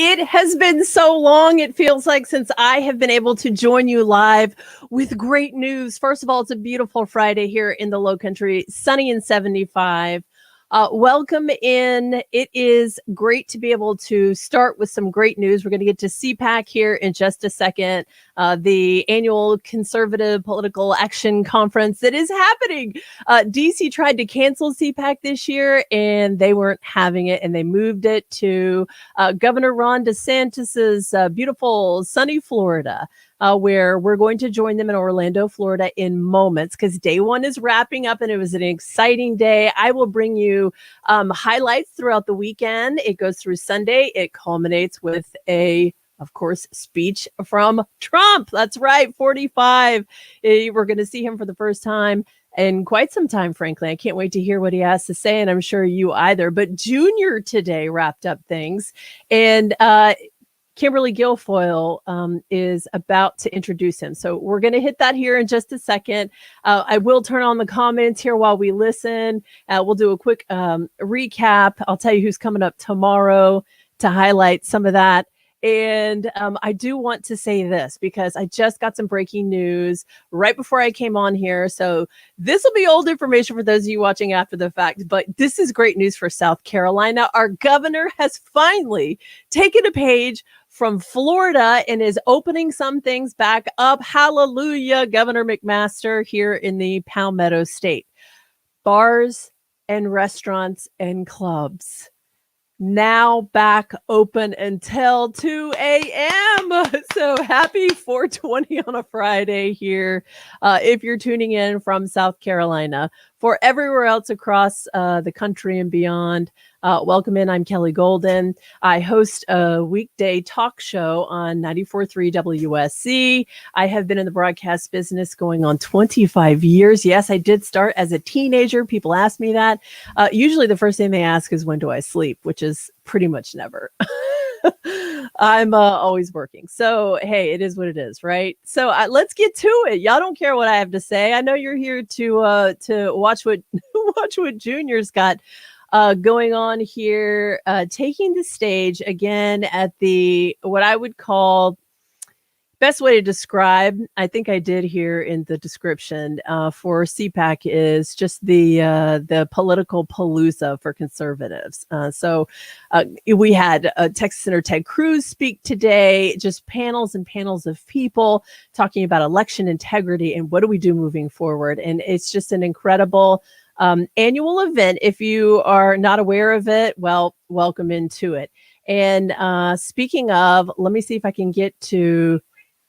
It has been so long, it feels like, since I have been able to join you live with great news. First of all, it's a beautiful Friday here in the Low Country, sunny and 75. Welcome in. It is great to be able to start with some great news. We're going to get to CPAC here in just a second, the annual Conservative Political Action Conference that is happening. DC tried to cancel CPAC this year, and they weren't having it, and they moved it to Governor Ron DeSantis's beautiful sunny Florida. Where we're going to join them in Orlando, Florida in moments, because day one is wrapping up and it was an exciting day. I will bring you highlights throughout the weekend. It goes through Sunday. It culminates with of course, speech from Trump. That's right, 45. We're going to see him for the first time in quite some time, frankly. I can't wait to hear what he has to say, and I'm sure you either. But Junior today wrapped up things, and Kimberly Guilfoyle is about to introduce him. So we're going to hit that here in just a second. I will turn on the comments here while we listen. We'll do a quick recap. I'll tell you who's coming up tomorrow to highlight some of that. And I do want to say this because I just got some breaking news right before I came on here. So this will be old information for those of you watching after the fact, but this is great news for South Carolina. Our governor has finally taken a page from Florida and is opening some things back up. Hallelujah, Governor McMaster here in the Palmetto State. Bars and restaurants and clubs now back open until 2 a.m. So happy 420 on a Friday here. If you're tuning in from South Carolina, for everywhere else across the country and beyond, welcome in. I'm Kelly Golden. I host a weekday talk show on 94.3 WSC. I have been in the broadcast business going on 25 years. Yes, I did start as a teenager. People ask me that. Usually the first thing they ask is, when do I sleep? Which is pretty much never. I'm always working. So, hey, it is what it is, right? So let's get to it. Y'all don't care what I have to say. I know you're here to watch what Junior's got going on here, taking the stage again at the, what I would call, best way to describe, I think I did here in the description for CPAC, is just the political palooza for conservatives. So we had Texas Senator Ted Cruz speak today, just panels and panels of people talking about election integrity and what do we do moving forward. And it's just an incredible annual event. If you are not aware of it, well, welcome into it. And speaking of, let me see if I can get to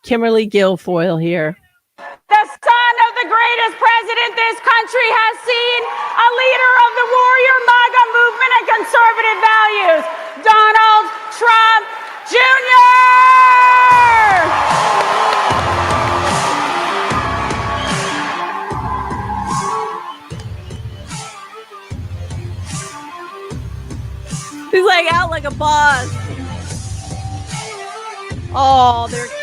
Kimberly Guilfoyle here. The son of the greatest president this country has seen, a leader of the warrior MAGA movement and conservative values, Donald Trump Jr. He's like out like a boss. Oh, they're cute.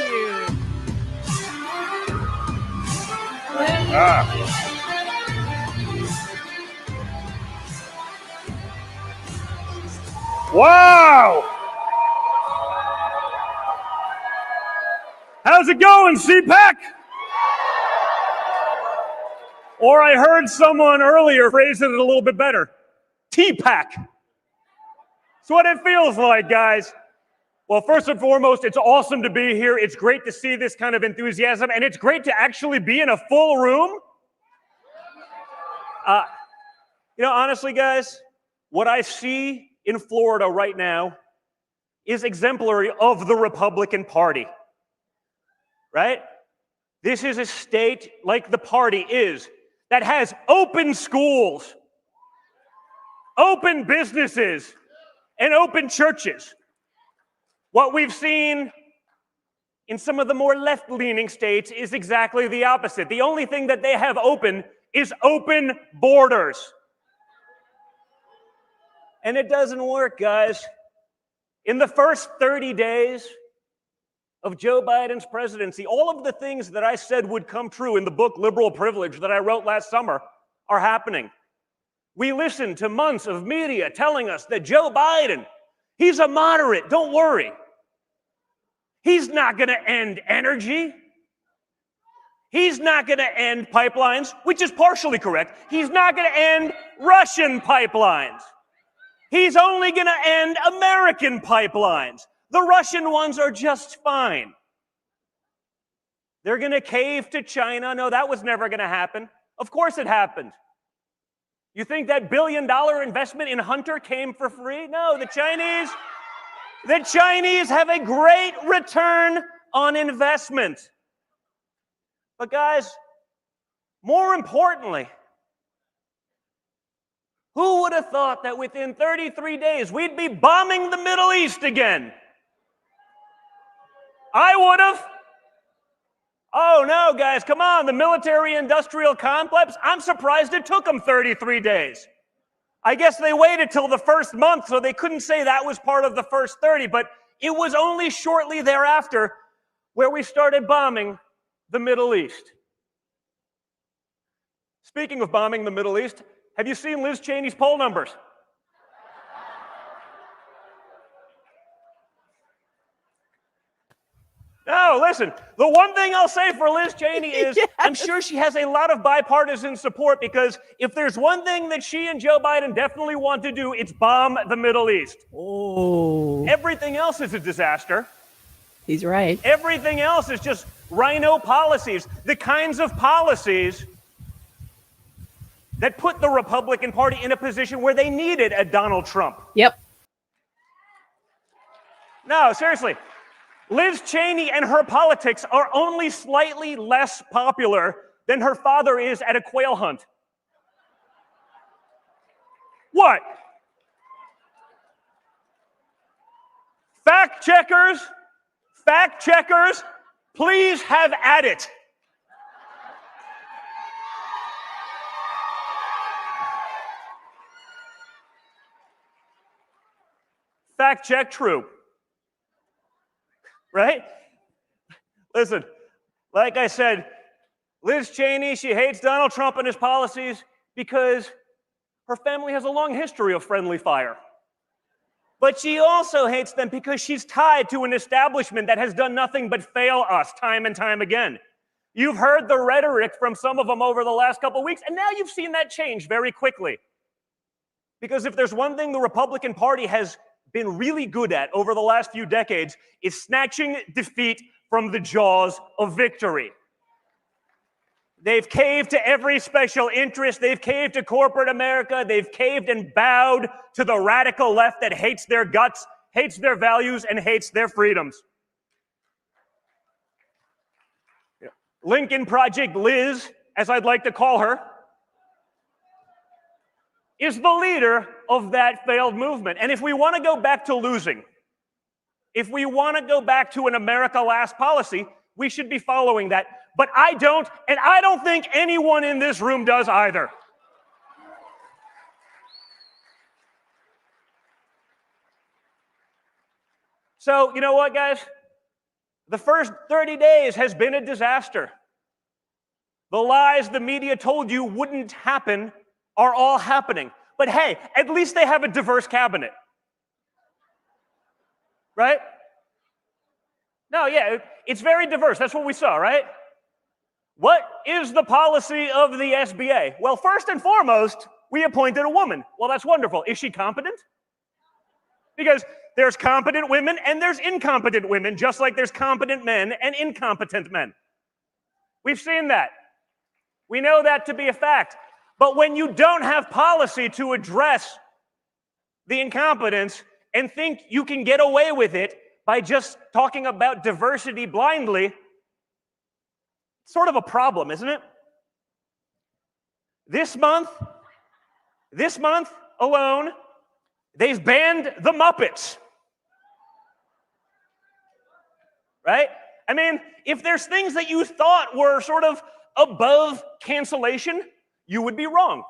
Wow! How's it going, CPAC? Or I heard someone earlier phrase it a little bit better. TPAC. That's what it feels like, guys. Well, first and foremost, it's awesome to be here. It's great to see this kind of enthusiasm, and it's great to actually be in a full room. Honestly, guys, what I see in Florida right now is exemplary of the Republican Party, right? This is a state, like the party is, that has open schools, open businesses, and open churches. What we've seen in some of the more left-leaning states is exactly the opposite. The only thing that they have open is open borders. And it doesn't work, guys. In the first 30 days of Joe Biden's presidency, all of the things that I said would come true in the book Liberal Privilege that I wrote last summer are happening. We listened to months of media telling us that Joe Biden, He's a moderate, don't worry. He's not going to end energy. He's not going to end pipelines, which is partially correct. He's not going to end Russian pipelines. He's only going to end American pipelines. The Russian ones are just fine. They're going to cave to China. No, that was never going to happen. Of course it happened. You think that $1 billion investment in Hunter came for free? No, the Chinese have a great return on investment. But guys, more importantly, who would have thought that within 33 days we'd be bombing the Middle East again? I would have. Oh no, guys, come on, the military-industrial complex, I'm surprised it took them 33 days. I guess they waited till the first month, so they couldn't say that was part of the first 30, but it was only shortly thereafter where we started bombing the Middle East. Speaking of bombing the Middle East, have you seen Liz Cheney's poll numbers? No, listen, the one thing I'll say for Liz Cheney is Yes. I'm sure she has a lot of bipartisan support, because if there's one thing that she and Joe Biden definitely want to do, it's bomb the Middle East. Oh, Everything else is a disaster. he's right. Everything else is just rhino policies, the kinds of policies that put the Republican Party in a position where they needed a Donald Trump. Yep. No, seriously. Liz Cheney and her politics are only slightly less popular than her father is at a quail hunt. What? Fact checkers, please have at it. Fact check, true. Right? Listen, like I said, Liz Cheney, she hates Donald Trump and his policies because her family has a long history of friendly fire. But she also hates them because she's tied to an establishment that has done nothing but fail us time and time again. You've heard the rhetoric from some of them over the last couple of weeks, and now you've seen that change very quickly. Because if there's one thing the Republican Party has been really good at over the last few decades, is snatching defeat from the jaws of victory. They've caved to every special interest. They've caved to corporate America. They've caved and bowed to the radical left that hates their guts, hates their values, and hates their freedoms. Lincoln Project Liz, as I'd like to call her, is the leader of that failed movement. And if we want to go back to losing, if we want to go back to an America Last policy, we should be following that. But I don't, and I don't think anyone in this room does either. So, you know what, guys? The first 30 days has been a disaster. The lies the media told you wouldn't happen are all happening. But hey, at least they have a diverse cabinet. Right? No, yeah, it's very diverse. That's what we saw, right? What is the policy of the SBA? Well, first and foremost, we appointed a woman. Well, that's wonderful. Is she competent? Because there's competent women and there's incompetent women, just like there's competent men and incompetent men. We've seen that. We know that to be a fact. But when you don't have policy to address the incompetence and think you can get away with it by just talking about diversity blindly, it's sort of a problem, isn't it? This month alone, they've banned the Muppets. Right? I mean, if there's things that you thought were sort of above cancellation, you would be wrong.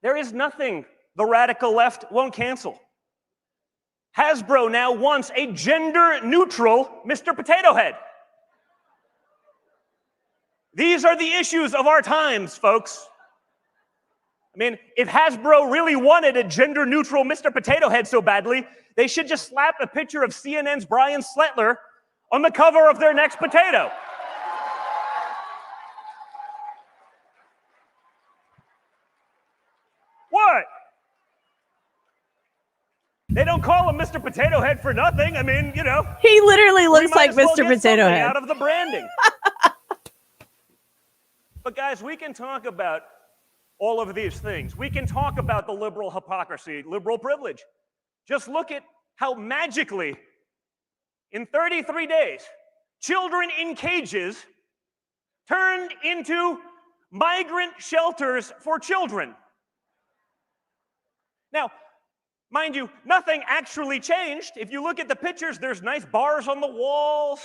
There is nothing the radical left won't cancel. Hasbro now wants a gender-neutral Mr. Potato Head. These are the issues of our times, folks. I mean, if Hasbro really wanted a gender-neutral Mr. Potato Head so badly, they should just slap a picture of CNN's Brian Sletler on the cover of their next potato. What? They don't call him Mr. Potato Head for nothing. I mean, you know. He literally looks like well Mr. Potato Head. Out of the branding. But guys, we can talk about all of these things. We can talk about the liberal hypocrisy, liberal privilege. Just look at how magically, in 33 days, children in cages turned into migrant shelters for children. Now, mind you, nothing actually changed. If you look at the pictures, there's nice bars on the walls.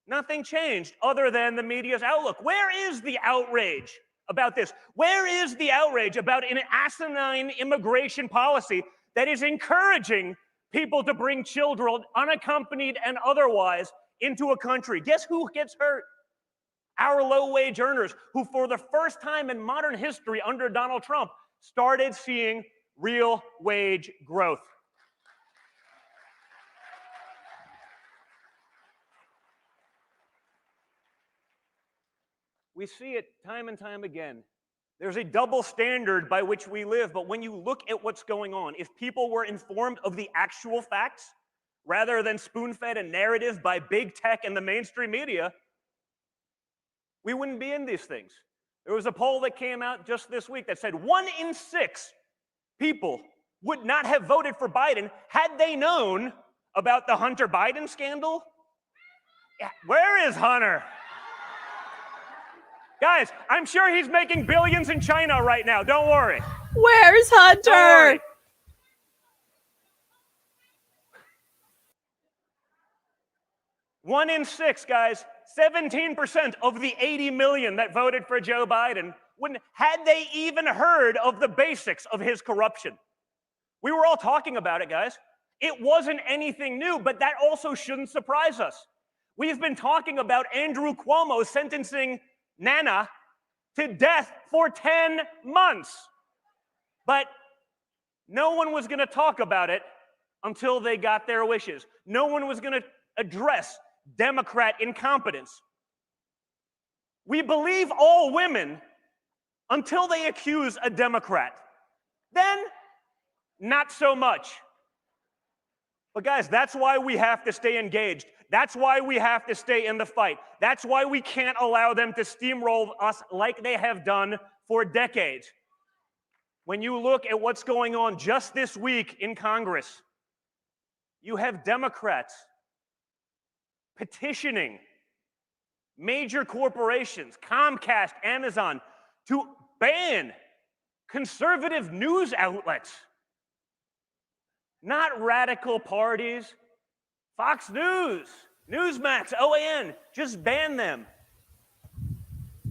Nothing changed other than the media's outlook. Where is the outrage about this? Where is the outrage about an asinine immigration policy that is encouraging people to bring children, unaccompanied and otherwise, into a country? Guess who gets hurt? Our low-wage earners, who for the first time in modern history under Donald Trump started seeing real wage growth. We see it time and time again. There's a double standard by which we live, but when you look at what's going on, if people were informed of the actual facts, rather than spoon-fed a narrative by big tech and the mainstream media, we wouldn't be in these things. There was a poll that came out just this week that said 1 in 6 people would not have voted for Biden had they known about the Hunter Biden scandal. Yeah, where is Hunter? Guys, I'm sure he's making billions in China right now. Don't worry. Where's Hunter? Don't worry. One in 6, guys. 17% of the 80 million that voted for Joe Biden wouldn't, had they even heard of the basics of his corruption. We were all talking about it, guys. It wasn't anything new, but that also shouldn't surprise us. We've been talking about Andrew Cuomo sentencing Nana to death for 10 months. But no one was going to talk about it until they got their wishes. No one was going to address Democrat incompetence. We believe all women until they accuse a Democrat. Then, not so much. But guys, that's why we have to stay engaged. That's why we have to stay in the fight. That's why we can't allow them to steamroll us like they have done for decades. When you look at what's going on just this week in Congress, you have Democrats petitioning major corporations, Comcast, Amazon, to ban conservative news outlets. Not radical parties. Fox News, Newsmax, OAN, just ban them.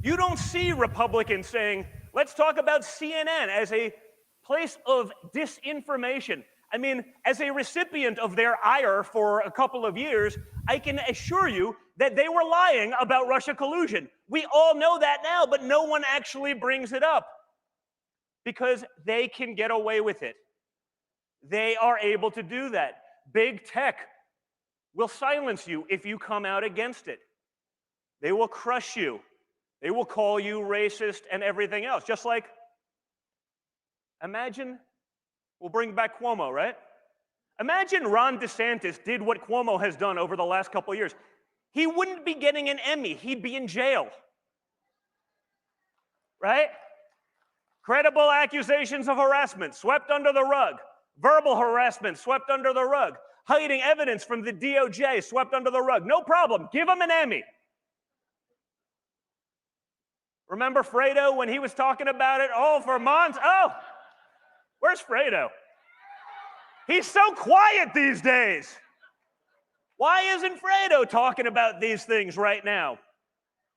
You don't see Republicans saying, let's talk about CNN as a place of disinformation. I mean, as a recipient of their ire for a couple of years, I can assure you that they were lying about Russia collusion. We all know that now, but no one actually brings it up because they can get away with it. They are able to do that. Big tech will silence you if you come out against it. They will crush you. They will call you racist and everything else. Just like, imagine, we'll bring back Cuomo, right? Imagine Ron DeSantis did what Cuomo has done over the last couple of years. He wouldn't be getting an Emmy. He'd be in jail. Right? Credible accusations of harassment swept under the rug. Verbal harassment swept under the rug. Hiding evidence from the DOJ swept under the rug. No problem. Give him an Emmy. Remember Fredo when he was talking about it? Oh, for months? Oh, where's Fredo? He's so quiet these days. Why isn't Fredo talking about these things right now?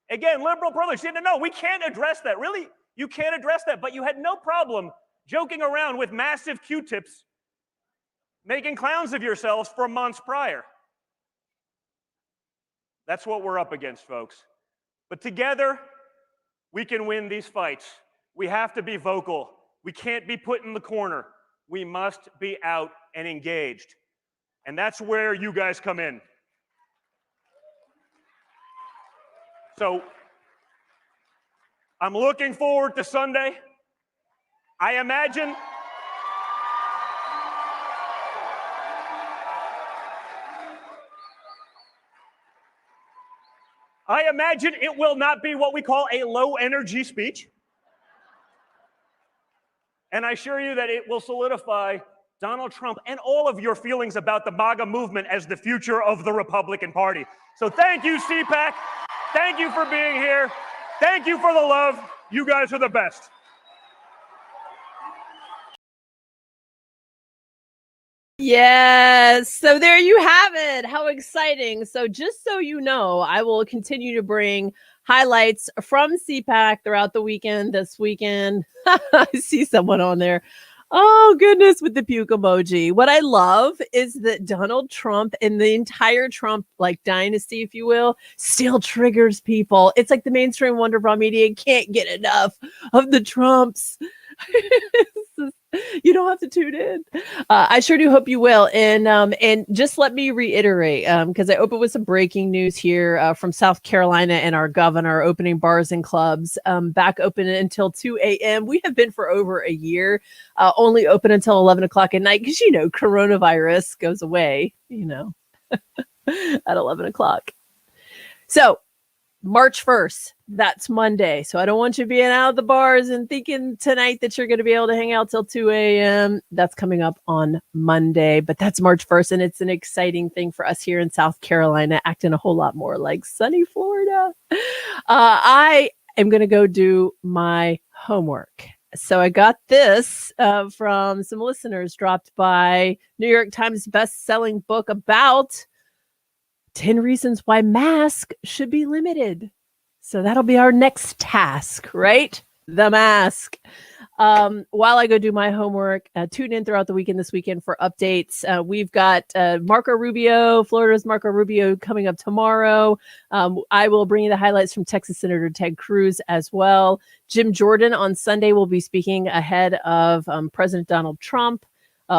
Again, liberal privilege. No, we can't address that. Really? You can't address that. But you had no problem joking around with massive Q-tips, making clowns of yourselves for months prior. That's what we're up against, folks. But together, we can win these fights. We have to be vocal. We can't be put in the corner. We must be out and engaged. And that's where you guys come in. So I'm looking forward to Sunday. I imagine it will not be what we call a low energy speech. And I assure you that it will solidify Donald Trump and all of your feelings about the MAGA movement as the future of the Republican Party. So thank you, CPAC. Thank you for being here. Thank you for the love. You guys are the best. Yes. So there you have it. How exciting. So just so you know, I will continue to bring highlights from CPAC throughout the weekend. This weekend, I see someone on there. Oh, goodness, with the puke emoji. What I love is that Donald Trump and the entire Trump dynasty, if you will, still triggers people. It's like the mainstream Wonder Bra media can't get enough of the Trumps. You don't have to tune in. I sure do hope you will. And just let me reiterate, because I opened with some breaking news here from South Carolina and our governor opening bars and clubs back open until 2 a.m. We have been for over a year, only open until 11 o'clock at night because, coronavirus goes away, at 11 o'clock. So March 1st, that's Monday. So I don't want you being out of the bars and thinking tonight that you're going to be able to hang out till 2 a.m. That's coming up on Monday, but that's March 1st. And it's an exciting thing for us here in South Carolina, acting a whole lot more like sunny Florida. I am going to go do my homework. So I got this from some listeners dropped by New York Times best-selling book about 10 reasons why masks should be limited. So that'll be our next task, right? The mask. While I go do my homework, tune in throughout the weekend this weekend for updates. We've got Marco Rubio, Florida's Marco Rubio coming up tomorrow. I will bring you the highlights from Texas Senator Ted Cruz as well. Jim Jordan on Sunday will be speaking ahead of President Donald Trump.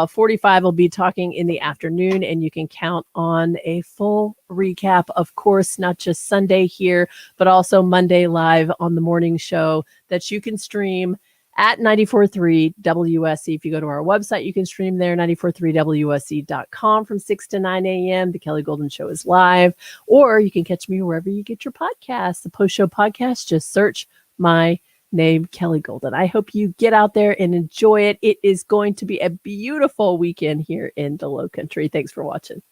45 will be talking in the afternoon, and you can count on a full recap, of course, not just Sunday here, but also Monday live on the morning show that you can stream at 94.3 WSC. If you go to our website, you can stream there, 94.3WSC.com from 6 to 9 a.m. The Kelly Golden Show is live, or you can catch me wherever you get your podcasts. The post-show podcast, just search my name, Kelly Golden. I hope you get out there and enjoy it. It is going to be a beautiful weekend here in the Low Country. Thanks for watching.